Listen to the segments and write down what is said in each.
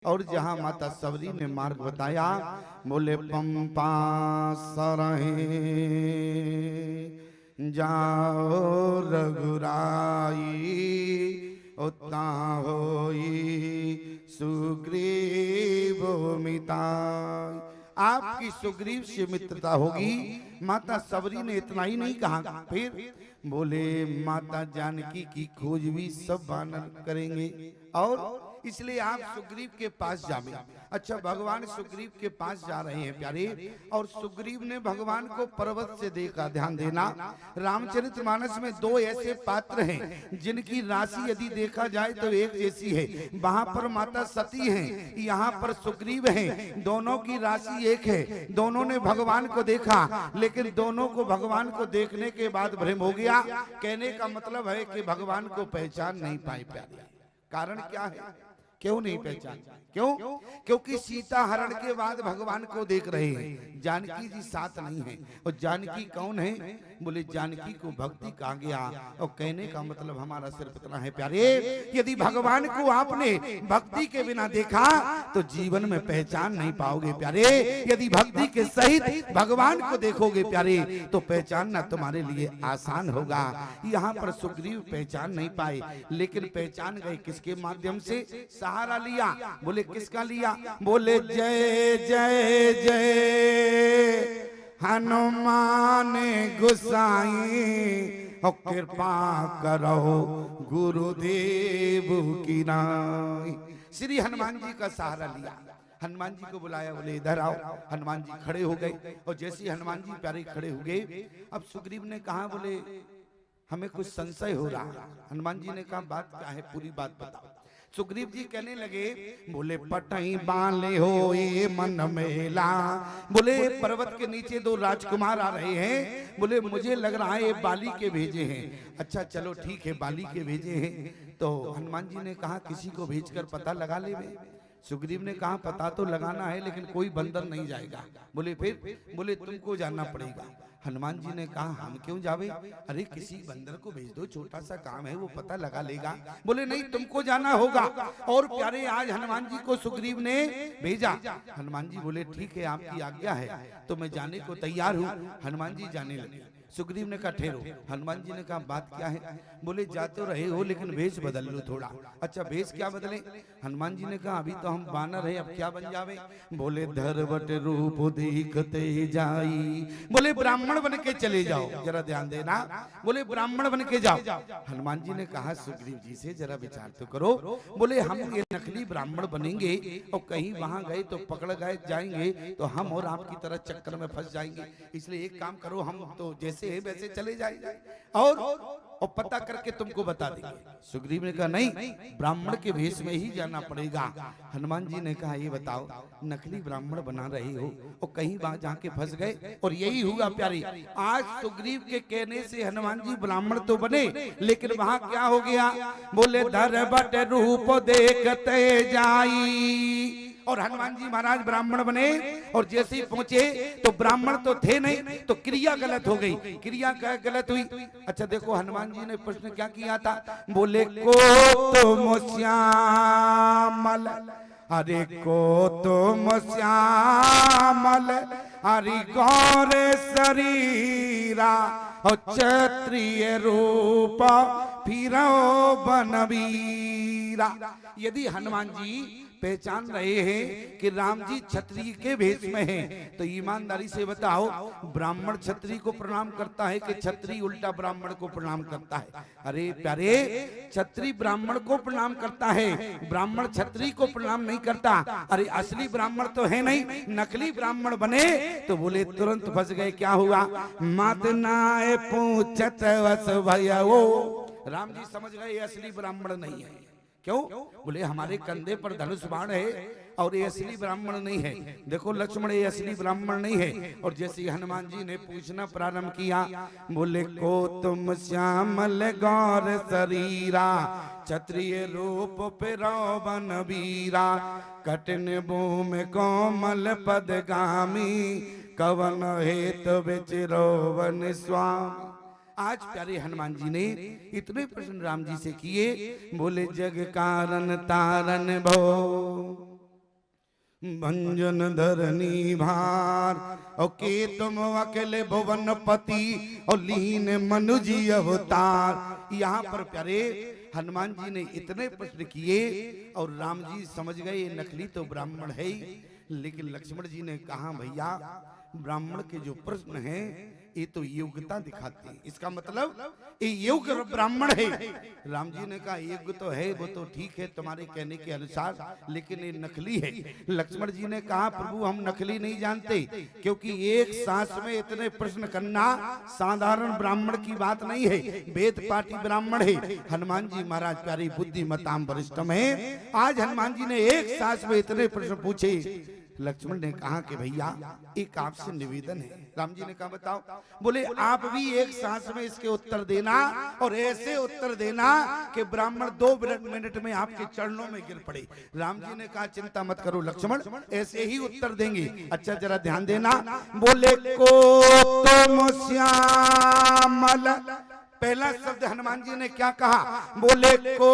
और जहां माता सबरी ने मार्ग बताया, बोले पंपा सरहे जाओ रघुराई, उतना होई सुग्रीव मिताई। आपकी सुग्रीव से मित्रता होगी। माता सबरी ने इतना ही नहीं कहा, फिर बोले माता जानकी की खोज भी सब वानर करेंगे, और इसलिए आप सुग्रीव के पास जावे। अच्छा, भगवान सुग्रीव के पास जा रहे हैं प्यारे, और सुग्रीव ने भगवान को पर्वत से देखा। ध्यान देना, रामचरितमानस में दो ऐसे पात्र हैं जिनकी राशि यदि देखा जाए तो एक जैसी है। वहां पर माता सती हैं, यहाँ पर सुग्रीव हैं। दोनों की राशि एक है। दोनों ने भगवान को देखा, लेकिन दोनों को भगवान को देखने के बाद भ्रम हो गया। कहने का मतलब है कि भगवान को पहचान नहीं पाए प्यारे। कारण क्या है, क्यों नहीं पहचान? क्यों? क्योंकि सीता हरण के बाद भगवान को देख रहे हैं, जानकी जी साथ नहीं है। और जानकी कौन है? बोले जानकी को भक्ति कहा गया। और कहने का मतलब हमारा सिर्फ इतना है प्यारे, यदि भगवान को आपने भक्ति के बिना देखा तो जीवन में पहचान नहीं पाओगे प्यारे। यदि भक्ति के सहित भगवान को देखोगे प्यारे तो पहचानना तुम्हारे लिए आसान होगा। यहाँ पर सुग्रीव पहचान नहीं पाए, लेकिन पहचान गए किसके माध्यम से? सहारा लिया। बोले किसका लिया? बोले जय जय जय हनुमान गोसाई, और कृपा करो गुरुदेव की नाई। श्री हनुमान जी का सहारा लिया। हनुमान जी को बुलाया, बोले इधर आओ। हनुमान जी खड़े हो गए, और जैसे ही हनुमान जी प्यारे खड़े हो गए, अब सुग्रीव ने कहा, बोले हमें कुछ संशय हो रहा। हनुमान जी ने कहा बात क्या है, पूरी बात बताओ। सुग्रीव जी कहने लगे, बोले पटई बाले हो ये मन मेला। बोले पर्वत के नीचे दो राजकुमार आ रहे हैं। बोले मुझे लग रहा है ये बाली के भेजे हैं। अच्छा चलो ठीक है, बाली के भेजे हैं। तो हनुमान जी ने कहा किसी को भेजकर पता लगा ले। सुग्रीव ने कहा पता तो लगाना है, लेकिन कोई बंदर नहीं जाएगा। बोले फिर? बोले तुमको जाना पड़ेगा। हनुमान जी ने कहा हम क्यों जावे? अरे किसी बंदर को भेज दो, छोटा सा काम है, वो पता लगा लेगा। बोले नहीं, तुमको जाना होगा। और प्यारे आज हनुमान जी को सुग्रीव ने भेजा। हनुमान जी बोले ठीक है, आपकी आज्ञा है तो मैं जाने को तैयार हूँ। हनुमान जी जाने लगे। सुग्रीव ने कहा ठहरो। हनुमान जी ने कहा बात क्या है? बोले जा तो रहे हो, लेकिन भेष बदल लो थोड़ा। अच्छा भेष क्या बदले? हनुमान जी ने कहा अभी तो हम बानर है, अब क्या बन जावे? बोले धरवट रूप देखते जाई। बोले ब्राह्मण बन के चले जाओ। जरा ध्यान देना, बोले ब्राह्मण बन के जाओ। हनुमान जी ने कहा सुग्रीव जी से जरा विचार तो करो। बोले हम ये नकली ब्राह्मण बनेंगे और कहीं वहां गए तो पकड़ गए जाएंगे तो हम और आपकी तरह चक्कर में फंस जाएंगे। इसलिए एक काम करो, हम तो जैसे है वैसे चले जाएंगे और पता करके तुमको बता देंगे। सुग्रीव ने कहा नहीं, ब्राह्मण के वेश में ही जाना पड़ेगा। हनुमान जी ने कहा ये बताओ, नकली ब्राह्मण बना रहे हो और कहीं वहां जाके फंस गए? और यही हुआ प्यारी। आज सुग्रीव के कहने से हनुमान जी ब्राह्मण तो बने, लेकिन वहां क्या हो गया? बोले धरवट रूप देखते जाई। और हनुमान जी महाराज ब्राह्मण बने, और जैसे ही पहुंचे तो ब्राह्मण तो थे नहीं, तो क्रिया गलत हो गई। क्रिया क्या गलत हुई? अच्छा देखो, हनुमान जी ने प्रश्न क्या किया था? बोले को तुम श्यामल, अरे को तुम श्यामल, हरि गौर शरीरा, और क्षत्रिय रूप फिरो बनवीरा। यदि हनुमान जी पहचान रहे हैं कि राम जी क्षत्रिय के भेष में हैं, तो ईमानदारी से बताओ ब्राह्मण क्षत्रिय को प्रणाम करता है कि क्षत्रिय उल्टा ब्राह्मण को प्रणाम करता है? अरे प्यारे, क्षत्रिय ब्राह्मण को प्रणाम करता है, ब्राह्मण क्षत्रिय को प्रणाम नहीं करता। अरे असली ब्राह्मण तो है नहीं, नकली ब्राह्मण बने। तो बोले तुरंत फंस गए। क्या हुआ? मात नाय पूछत वस भयो। राम जी समझ गए ये असली ब्राह्मण नहीं है। क्यों? बोले हमारे कंधे पर धनुष बाण है और ये असली ब्राह्मण नहीं है। देखो लक्ष्मण, ये असली ब्राह्मण नहीं है। और जैसे हनुमान जी ने पूछना प्रारंभ किया, बोले को तुम श्यामल गौर शरीरा, क्षत्रिय रूप पे रोवन वीरा, कठिन भूम कोमल पदगामी, कवन हेतु विचिरोवन स्वामी। आज प्यारे हनुमान जी ने इतने प्रश्न राम जी से किए। बोले जग कारण तारन भो, भंजन धरनी भार और के तुम अकेले भुवनपति और लीन मनुजी अवतार। यहाँ पर प्यारे हनुमान जी ने इतने प्रश्न किए और राम जी समझ गए ये नकली तो ब्राह्मण है ही। लेकिन लक्ष्मण जी ने कहा भैया ब्राह्मण के जो प्रश्न हैं ये तो योग्यता दिखाते हैं, इसका मतलब ये योग्य ब्राह्मण है। राम जी ने कहा योग्य तो है, वो तो ठीक है तुम्हारे कहने के अनुसार, लेकिन ये नकली है। लक्ष्मण जी ने कहा प्रभु हम नकली नहीं जानते, क्योंकि एक सांस में इतने प्रश्न करना साधारण ब्राह्मण की बात नहीं है, वेद पाठी ब्राह्मण है। हनुमान जी महाराज प्यारी बुद्धिमताम वरिष्ठम है। आज हनुमान जी ने एक सांस में इतने प्रश्न पूछे। लक्ष्मण ने कहा कि भैया एक आपसे निवेदन है। राम जी ने कहा बताओ। बोले आप भी एक सांस में इसके उत्तर देना और ऐसे उत्तर देना कि ब्राह्मण 2 मिनट में आपके चरणों में गिर पड़े। राम जी ने कहा चिंता मत करो लक्ष्मण, ऐसे ही उत्तर देंगे। अच्छा जरा ध्यान देना। बोले को तुम श्यामल, पहला शब्द हनुमान जी ने क्या कहा? बोले को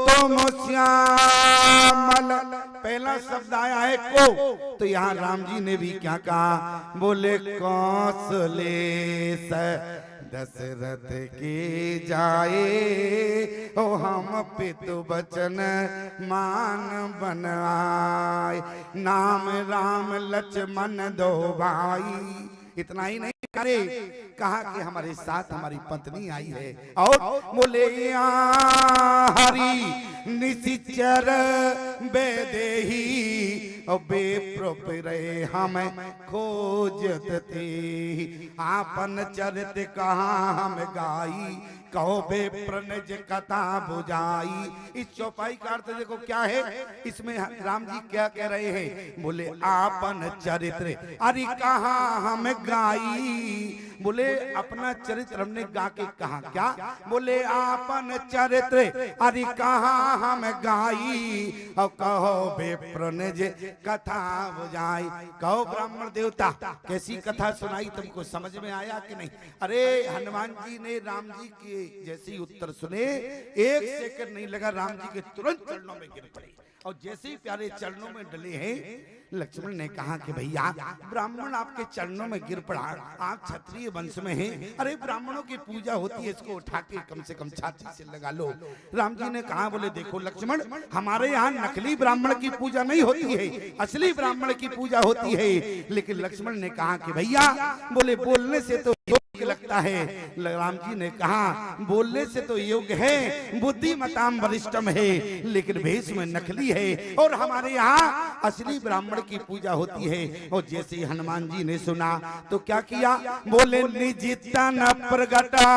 तुम श्यामल, पहला शब्द आया है को। तो यहाँ राम जी ने भी क्या कहा? बोले कौशलेश दशरथ के जाए ओ हम पितु बचन मान बनाए, नाम राम लक्ष्मण दो भाई। इतना ही नहीं अरे कहा कि हमारे साथ हमारी पत्नी आई है। और बोले हरि निशिचर बेदेही और बेप्रोपरे हम खोजत थे, आपन चरित कहा हम गाई, कहो बेप्रनज कथा बुझाई। इस चौपाई का अर्थ देखो क्या है, इसमें राम जी क्या कह रहे हैं? बोले आपन चरित्र अरे कहा हम गाई। बोले अपना चरित्र हमने गा के कहा क्या? बोले आपन चरित्र अरे कहा हम गाई, और कहो बेप्रनज कथा बुझाई। कहो ब्राह्मण देवता कैसी कथा सुनाई, तुमको समझ में आया कि नहीं? अरे हनुमान जी ने राम जी के जैसे ही उत्तर सुने, 1 सेकंड नहीं लगा, राम जी के तुरंत चरणों में गिर पड़े। और जैसे ही प्यारे चरणों में डले हैं, लक्ष्मण ने कहा कि भैया ब्राह्मण आपके चरणों में गिर पड़ा, आप क्षत्रिय वंश में हैं, अरे ब्राह्मणों की पूजा होती है, इसको उठा के कम से कम छाती से लगा लो। राम जी ने कहा बोले देखो लक्ष्मण, हमारे यहाँ नकली ब्राह्मण की पूजा नहीं होती है, असली ब्राह्मण की पूजा होती है। लेकिन लक्ष्मण ने कहा कि भैया बोले बोलने से तो लगता है। राम जी ने कहा बोलने से तो योग्य है, बुद्धिमताम वरिष्ठम है, लेकिन भेष में नकली है, और हमारे यहाँ असली ब्राह्मण की पूजा होती है। और जैसे हनुमान जी ने सुना तो क्या किया? बोले निजिता न प्रगटा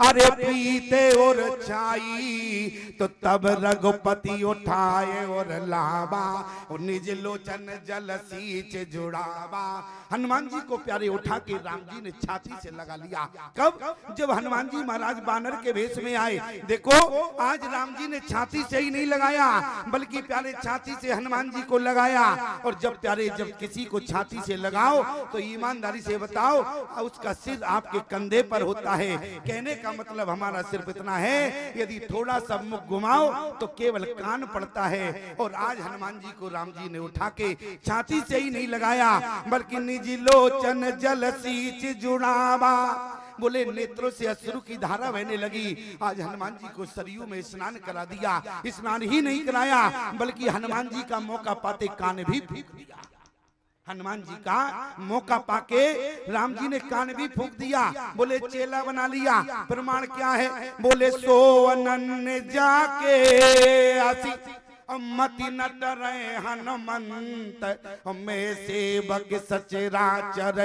अरे पीते और छाई, तो तब रघुपति उठाए और लावा, और निज लोचन जल सींच जुड़ावा। हनुमान जी को प्यारे उठा के राम जी ने छाती से लगा लिया। कब? जब हनुमान जी महाराज बानर के भेष में आए। देखो आज राम जी ने छाती से ही नहीं लगाया, बल्कि प्यारे छाती से हनुमान जी को लगाया। और जब प्यारे जब किसी को छाती से लगाओ तो ईमानदारी से बताओ उसका सिर आपके कंधे पर होता है। कहने का मतलब हमारा सिर्फ इतना है, यदि थोड़ा सा मुख घुमाओ तो केवल कान पड़ता है। और आज हनुमान जी को राम जी ने उठा के छाती से ही नहीं लगाया, बल्कि निज लोचन जल सींच जुड़ावा। बोले नेत्रों से अश्रु की धारा बहने लगी। आज हनुमान जी को सरयू में स्नान करा दिया। स्नान ही नहीं कराया, बल्कि हनुमान जी का मौका पाते कान भी फूंक दिया। हनुमान जी का मौका पाके राम जी ने कान भी फूंक दिया। बोले चेला बना लिया। प्रमाण क्या है? बोले सोवनन जाके आसी मति न डरे हनुमंत, में सेवक सचराचर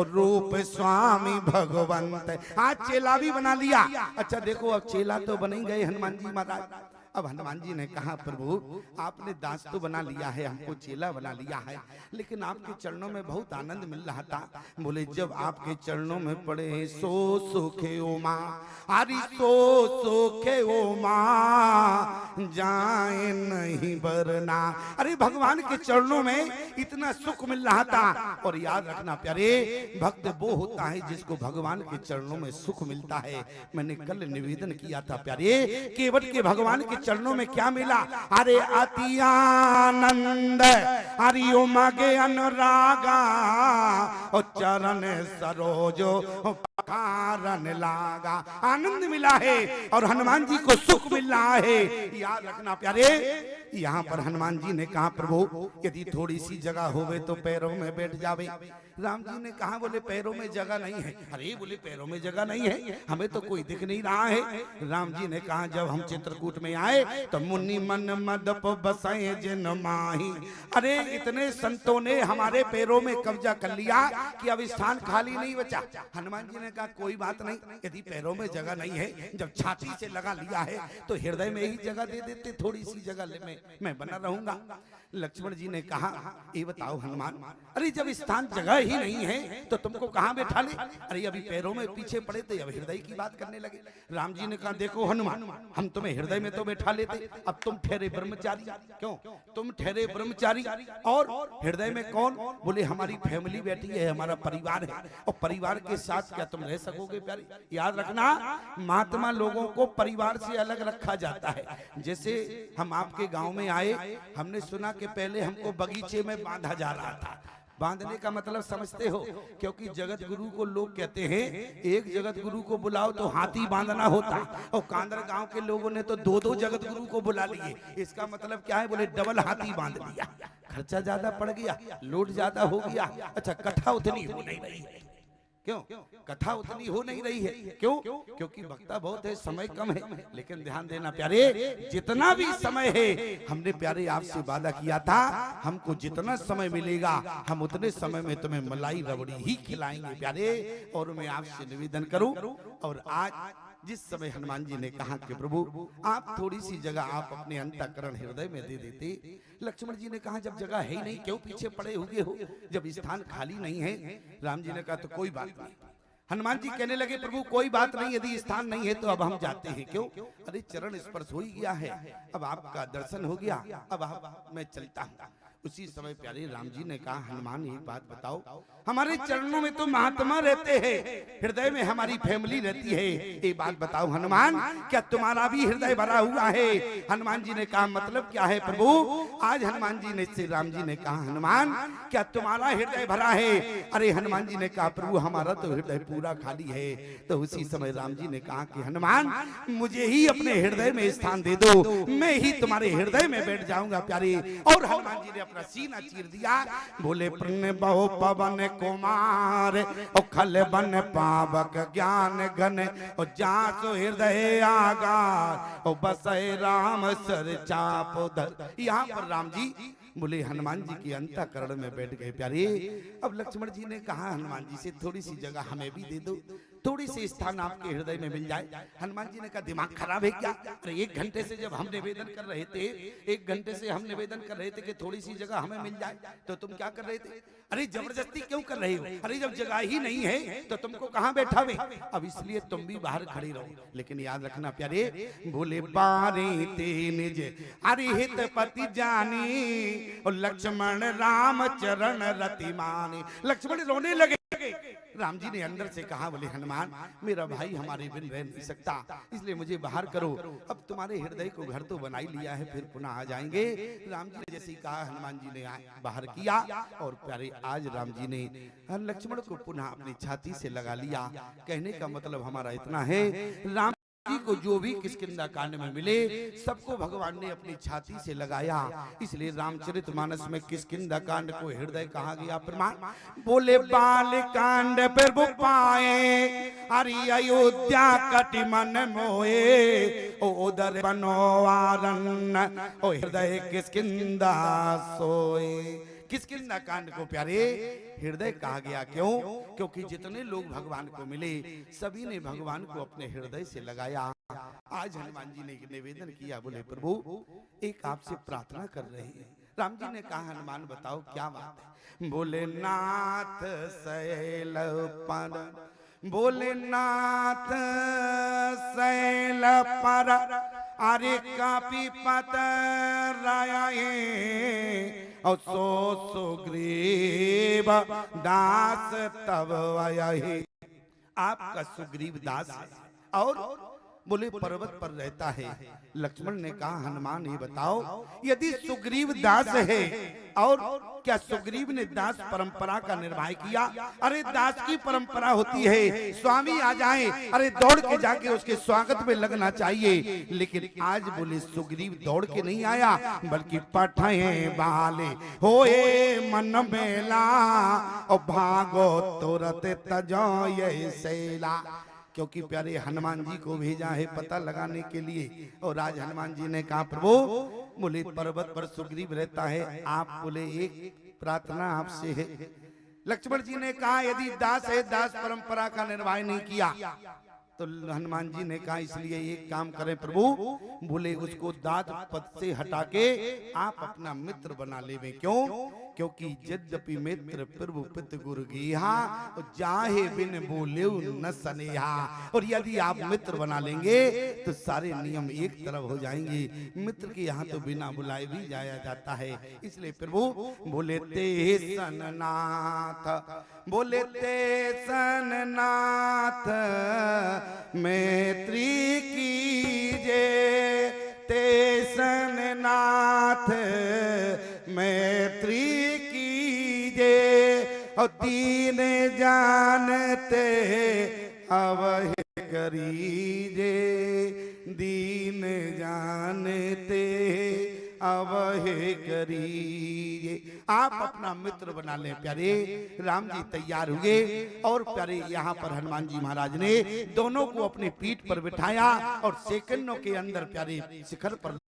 रूप स्वामी भगवंत। आज चेला भी बना लिया। अच्छा देखो अब चेला तो बन गए हनुमान जी महाराज। अब हनुमान जी ने कहा प्रभु आपने दास तो बना लिया है, हमको चेला बना लिया है, लेकिन आपके चरणों में बहुत आनंद मिल रहा था। बोले जब आपके चरणों में पड़े सो सुखे ओ माँ, अरे सो सुखे ओ माँ जाए नहीं बरना। अरे भगवान के चरणों में इतना सुख मिल रहा था। और याद रखना प्यारे, भक्त वो होता है जिसको भगवान के चरणों में सुख मिलता है। मैंने कल निवेदन किया था प्यारे, केवट के भगवान के चरणों में क्या मिला? अरे अति आनंद, अरे उमगे अनुरागा, और चरण सरोजो कारण लागा। आनंद मिला है और हनुमान जी को सुख मिल रहा है। याद रखना प्यारे, यहाँ पर हनुमान जी ने कहा प्रभु यदि थोड़ी सी जगह होवे तो पैरों में बैठ जावे। राम जी ने कहा बोले पैरों में जगह नहीं है। अरे बोले पैरों में जगह नहीं है, हमें तो कोई दिख नहीं रहा है। राम जी ने कहा जब हम चित्रकूट में आए तो मुनि मन मदप बसाए जिन माही। अरे इतने संतों ने हमारे पैरों में कब्जा कर लिया कि अब स्थान खाली नहीं बचा। हनुमान जी ने कहा कोई बात नहीं, यदि पैरों में जगह नहीं है, जब छाती से लगा लिया है तो हृदय में ही जगह दे देते, थोड़ी सी जगह में मैं बना रहूंगा। लक्ष्मण जी ने कहा ये बताओ हनुमान, अरे जब स्थान जगह ही नहीं है तो तुमको कहां बैठा ले? अरे अभी पैरों में पीछे पड़े थे, अब हृदय की बात करने लगे। राम जी ने कहा देखो हनुमान, हम तुम्हें हृदय में तो बैठा लेते, अब तुम ठहरे ब्रह्मचारी। क्यों तुम ठहरे ब्रह्मचारी? और हृदय में कौन? बोले हमारी फैमिली बैठी है, हमारा परिवार है, और परिवार के साथ क्या तुम रह सकोगे प्यारे? याद रखना महात्मा लोगों को परिवार से अलग रखा जाता है। जैसे हम आपके गांव में आए, हमने सुना कि पहले हमको बगीचे में बांधा जा रहा था। बांधने का मतलब समझते हो? क्योंकि जगत गुरु को लोग कहते हैं एक जगत गुरु को बुलाओ तो हाथी बांधना होता, और कांदर गांव के लोगों ने तो दो दो जगत गुरु को बुला लिए। इसका मतलब क्या है? बोले डबल हाथी बांध लिया, खर्चा ज्यादा पड़ गया, लोड ज्यादा हो गया। अच्छा कथा उतनी हो नहीं रही है। क्यों कथा उतनी हो नहीं रही है? क्यों? क्योंकि वक्ता बहुत है, समय कम है। लेकिन ध्यान देना प्यारे, जितना भी समय है, हमने प्यारे आपसे वादा किया था हमको जितना समय मिलेगा हम उतने समय में तुम्हें मलाई रबड़ी ही खिलाएंगे प्यारे। और मैं आपसे निवेदन करूं, और आज जिस समय हनुमान जी ने कहा कि प्रभु आप थोड़ी सी जगह आप अपने अंतःकरण हृदय में दे देते। लक्ष्मण जी ने कहा जब जगह है ही नहीं, क्यों पीछे पड़े हुए हो? जब स्थान खाली नहीं है। राम जी ने कहा तो कोई बात नहीं। हनुमान जी कहने लगे प्रभु कोई बात नहीं, यदि स्थान नहीं है तो अब हम जाते हैं। क्यों? अरे चरण स्पर्श हो ही गया है, अब आपका दर्शन हो गया, अब मैं चलता हूँ। उसी समय प्यारे राम जी ने कहा हनुमान एक बात बताओ, हमारे चरणों में तो महात्मा रहते हैं, हृदय में हमारी फैमिली रहती है। एक बात बताओ हनुमान, क्या तुम्हारा भी हृदय भरा हुआ है? हनुमान जी ने कहा मतलब क्या है प्रभु? आज हनुमान जी ने श्री राम जी ने कहा हनुमान क्या तुम्हारा हृदय भरा है? अरे हनुमान जी ने कहा प्रभु हमारा तो हृदय पूरा खाली है। तो उसी समय राम जी ने कहा कि हनुमान मुझे ही अपने हृदय में स्थान दे दो, मैं ही तुम्हारे हृदय में बैठ जाऊंगा प्यारे। और हनुमान जी ने अपना सीना चीर दिया, बोले प्रण बहु पवन कुमार, और खल बन पावक ज्ञान घन, और जासो हृदय आगार, और बसै राम सर चाप धर। यहाँ पर राम जी बोले हनुमान जी के अंतःकरण में बैठ गए प्यारे। अब लक्ष्मण जी ने कहा हनुमान जी से थोड़ी सी जगह हमें भी दे दो, थोड़ी सी स्थान आपके हृदय में मिल जाए। हनुमान जी ने कहा दिमाग खराब है क्या? अरे 1 घंटे से जब हम निवेदन कर रहे थे, 1 घंटे से हम निवेदन कर रहे थे कि थोड़ी सी जगह हमें मिल जाए, तो तुम क्या कर रहे थे? अरे जबरदस्ती क्यों कर रहे हो? अरे जब जगह ही नहीं है तो तुमको कहाँ बैठावे? अब इसलिए तुम भी बाहर खड़ी रहो। लेकिन याद रखना प्यारे, बोले बारे ते निज अरे हित पति जानी, और लक्ष्मण राम चरण रति मानी। लक्ष्मण रोने लगे। राम जी ने अंदर से कहा बोले हनुमान मेरा भाई हमारे बिन रह नहीं सकता, इसलिए मुझे बाहर करो। अब तुम्हारे हृदय को घर तो बना ही लिया है, फिर पुनः आ जाएंगे। राम जी ने जैसे ही कहा हनुमान जी ने बाहर किया, और प्यारे आज राम जी ने लक्ष्मण को पुनः अपनी छाती से लगा लिया। कहने का मतलब हमारा इतना है, राम जी को जो भी किष्किंधा कांड में मिले सबको भगवान ने अपनी छाती से लगाया। इसलिए रामचरितमानस में किष्किंधा कांड को हृदय कहा गया प्रमाण। बोले बाल कांड प्रभु पाए, अरे अयोध्या कटि मन मोए, ओ उदर बनोवारन, ओ हृदय किष्किंधा सोए। किष्किंधा कांड को प्यारे हृदय कहा गया। क्यों? क्योंकि जितने लोग भगवान को मिले सभी ने भगवान को अपने हृदय से लगाया। आज हनुमान जी ने निवेदन किया, बोले प्रभु एक आपसे प्रार्थना कर रहे हैं। राम जी ने कहा हनुमान बताओ क्या बात है? बोले नाथ शैल पर, बोले नाथ शैल पर, अरे कापी पतराए, और सो सुग्रीव दास तब आये। आपका सुग्रीव दास है, और बोले पर्वत पर रहता है। लक्ष्मण ने कहा हनुमान ये बताओ, यदि सुग्रीव दास है और क्या सुग्रीव ने दास परंपरा का निर्वाह किया? अरे दास की परंपरा होती है, स्वामी आ जाए अरे दौड़ के जाके उसके स्वागत में लगना चाहिए। लेकिन आज बोले सुग्रीव दौड़ के नहीं आया, बल्कि पठाए बाले होए मन मेला और भागो तुरंत तजो ये सैला। क्योंकि प्यारे हनुमान जी को भेजा है पता लगाने के लिए। और आज हनुमान जी ने कहा प्रभु, बोले पर्वत पर सुग्रीव रहता है, आप बोले एक प्रार्थना आपसे है। लक्ष्मण जी ने कहा यदि दास है, दास परंपरा का निर्वाह नहीं किया, तो हनुमान जी ने कहा इसलिए एक काम करें प्रभु, बोले उसको दास पद से हटा के आप अपना मित्र बना लेवे। क्यों? क्योंकि यद्यपि मित्र प्रभु पित गुरु गेहा, जाहे बिन बोले न सनेहा। और यदि आप मित्र बना लेंगे तो सारे नियम एक तरफ हो जाएंगे। मित्र के यहाँ तो बिना बुलाए भी जाया जाता है। इसलिए प्रभु बोले ते सननाथ, बोले ते सननाथ मैत्री कीजे, ते सननाथ मैत्री कीजे। और दीन जानते अवहे करीजे, दीन जानते अवहे करीजे। आप अपना मित्र बना लें। प्यारे राम जी तैयार हुए और प्यारे यहाँ पर हनुमान जी महाराज ने दोनों को अपने पीठ पर बिठाया और सेकंडों के अंदर प्यारे शिखर पर